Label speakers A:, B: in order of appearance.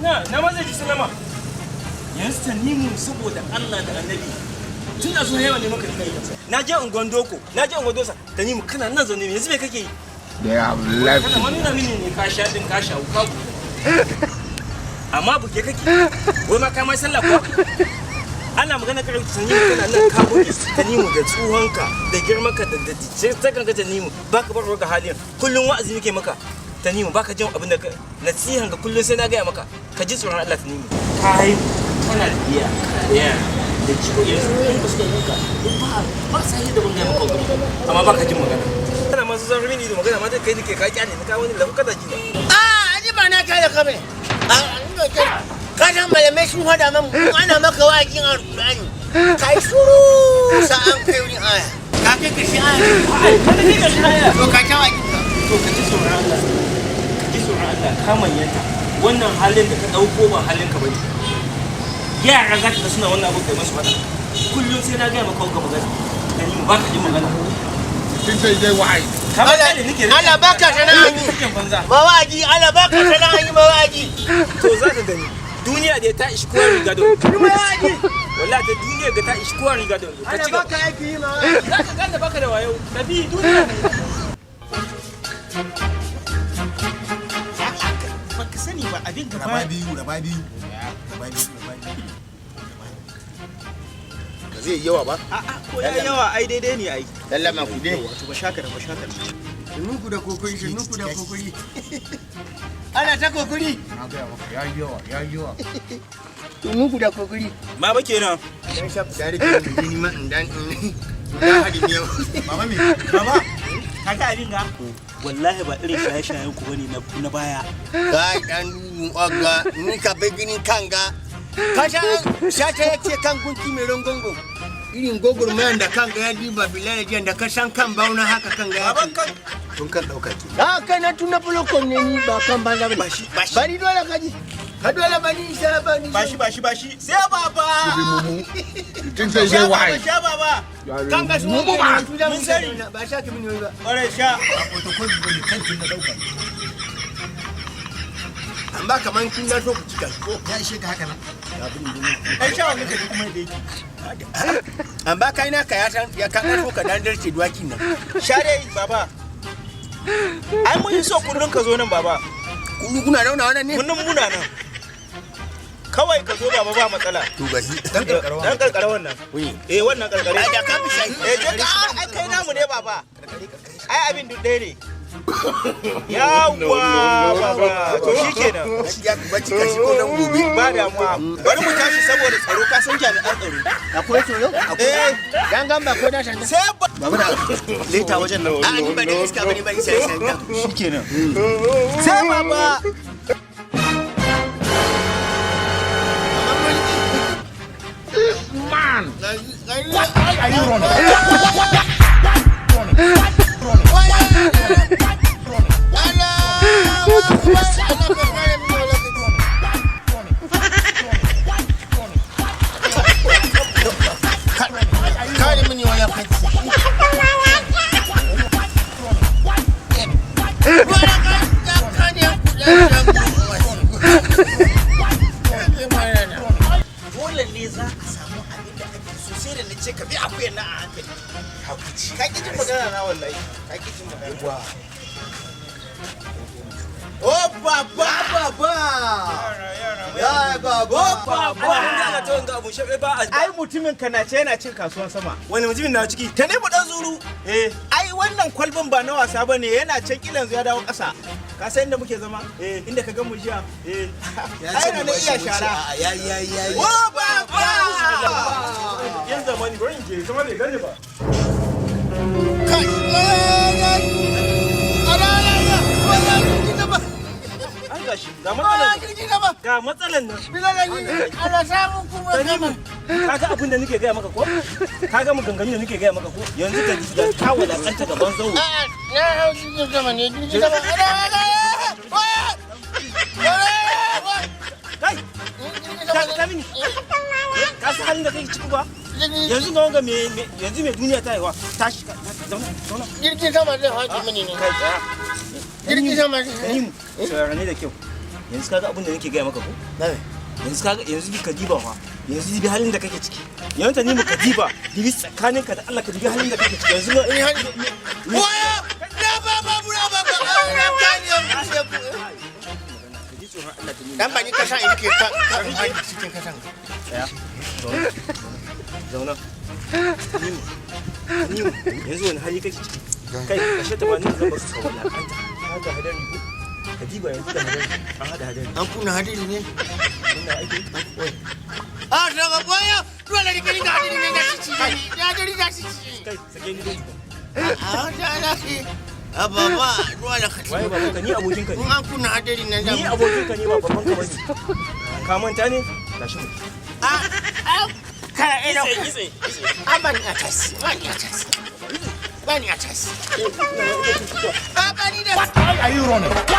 A: na ma zai ji salama. Yanzu Tanimu saboda Allah da Annabi. Tun da so yawa ne maka kai. Na je ungon doko, na je ungon dosa. Tanimu kana nan zaune yanzu me kake yi?
B: They have left.
A: Kana wani na mini ne ka sha din ka sha uka. Amma buke kake. Wai ma kai mai sallah ko? Ana magana kai Tanimu kana nan ka buke Tanimu da tsuhonka da girmanka da takan ka Tanimu baka bar ga halin. Kullun wa'azi nake maka. Tanimu baka jin abin da nasihan ga kullun sai na ga maka. Ka ji tsoron Allah Tanimu. Kai kana da iya. Da ciko yanzu in ba su da yanka ba sai da ban ga maka amma baka jin magana. Kana masu zan rini da magana ma dai kai nake ka kyale ni ka wani lafu kada ji.
C: Ni ba na kai da kame. Ka san malamai sun hada mamu ana maka waƙin alƙur'ani. Kai shuru sa'an kai wani aya. Ka kai ka shi aya.
A: Kada kai ka shi aya.
C: To ka ta waƙin ka.
A: To ka ji tsoron Allah. Ka ji tsoron Allah ka manyanta. Wannan halin da ka dauko ba halin ka bane. Yara za ka suna wannan abu kai masu fada. Kullum sai na ga maka magana. Kani mu baka jin magana.
B: Kin sai dai wai.
C: Allah baka sana'a yi. Mawaƙi Allah baka sana'a yi mawaƙi.
A: To za ka gani. Duniya da ta ishi kowa riga da
C: mawaƙi.
A: Wallahi ta duniya da ta ishi kowa riga da
C: ka ci baka aiki yi mawaƙi.
A: Za ka gane baka da wayo. Tabi duniya. Baka sani ba abin gaba.
D: Raba biyu. Zai yi yawa ba?
A: Ko ya yawa ai daidai ne ai.
C: Lallama ku dai.
A: Wato bashakar.
C: Nuku da kokori. Ana ta kokori.
B: Na ga maka yayi yawa.
C: Nuku da kokori.
A: Baba kenan.
C: Dan shafu da rike ni ma dan hadi miyau.
A: Baba me? Baba. Kaga abin ga? Wallahi ba irin shaye-shayen ku bane na baya.
C: Kai dan ogga ni ka begini kanga. Kasha shata yake kan gunki mai rongongo. Irin gogurmayan da kanka ya diba bilal jiyan da ka san kan bauna haka kan ga
A: Baban kan
D: Tun kan ɗauka ke.
C: kai na tuna bulokon ne ni ba kan banza ba.
A: bashi.
C: Bari dole ka ji. Ka dole bani sai bani.
A: Bashi. Sai baba.
B: Kin sai dai wai.
A: Sha baba.
C: Kan ga su
B: Mu ba.
C: mun sani ba sha ki mini ba.
A: Bare sha.
D: A protocol ne kankin na ɗauka.
C: Amma kaman kin ga so ku cika ko.
D: Ya ishe ka haka nan.
A: Ai sha wannan da kuma da yake.
C: Amma kai na ka ya kan so ka dan darce duwakin nan.
A: Share baba. Ai mun yi so kullun ka zo nan baba.
C: Kuna nauna wannan ne?
A: Mun muna nan. Kawai ka zo baba ba matsala.
D: To gashi.
A: Dan karkara wannan. Wannan karkare.
C: Ai da ka bi sai.
A: Ai kai namu ne baba. Ai abin duk ɗaya ne. Yawwa baba. To shikenan.
D: Ya bacci kashi ko dan gobe.
A: Ba damuwa. Bari mu tashi saboda tsaro ka san jami'an tsaro.
C: Akwai tsoro? Dan gamba ko da shanda.
A: Sai
D: Baba da leta wajen nan.
C: Ni ba da iska bane ba sai sai.
A: shikenan. Sai baba.
B: Man.
C: What
B: Are you running?
C: Kare mini wala fati.
A: Dole ne za ka samu abin da ake so sai da nace ka bi akuyan nan a hankali. Ka ki jin magana na wallahi. Ka ki jin magana. Oh baba.
C: Ya baba.
A: Ai mutumin ka na ce yana cin kasuwan sama. Wani mutumin na ciki? Ta ne mu dan zuru. Ai wannan kwalban ba na wasa bane yana can kilan ya dawo ƙasa. Ka san inda muke zama? Inda ka ga mu jiya. Ai na ne iya shara.
D: Ya.
A: Oh baba. Yan zamani bari in je kuma bai gani ba. Ai gashi ga matsalan. Ga matsalan nan.
C: Ana samun kuma gama.
A: Kaga abin da nake gaya maka ko? Kaga maganganun da nake gaya maka ko? Yanzu ka ka wadakanta gaban zauro.
C: Na hau jirgin sama ne, jirgin sama.
A: Kai! Ka mini. Ka san halin da kai ciki ba? Yanzu ga wanga yanzu me duniya ta yi wa? Tashi ka zauna.
C: Jirgin sama zai haɗe mini ne.
A: Kai tsaya.
C: Jirgin sama zai
A: Saurare da kyau. yanzu kaga abin da nake gaya maka ko yanzu ka diba fa yanzu dibi halin da kake ciki yanzu ta nemi ka diba dibi tsakaninka da Allah ka dibi halin da kake ciki yanzu
C: waya na ba dan ba ni kasan in ke ka cikin kasan
A: ya zauna ni yanzu wani hali kake ciki kai kashe ta ba ni zan ba su kawo lakanta haka hadari ko ka diba yanzu da hadari an hada hadari
C: an kuna hadiri ne
A: ina aiki
C: daga boya dole ne ka riga hadiri ne da shi ya hadiri da shi
A: kai sake ni dai
C: baba ruwa da kati
A: waye babanka ni abokinka ne
C: an kuna hadiri nan da
A: ni abokinka ne ba babanka bane ka manta ne tashi mu
C: kara ina
A: itse
C: bani a tas bani a tas
B: Why are you running?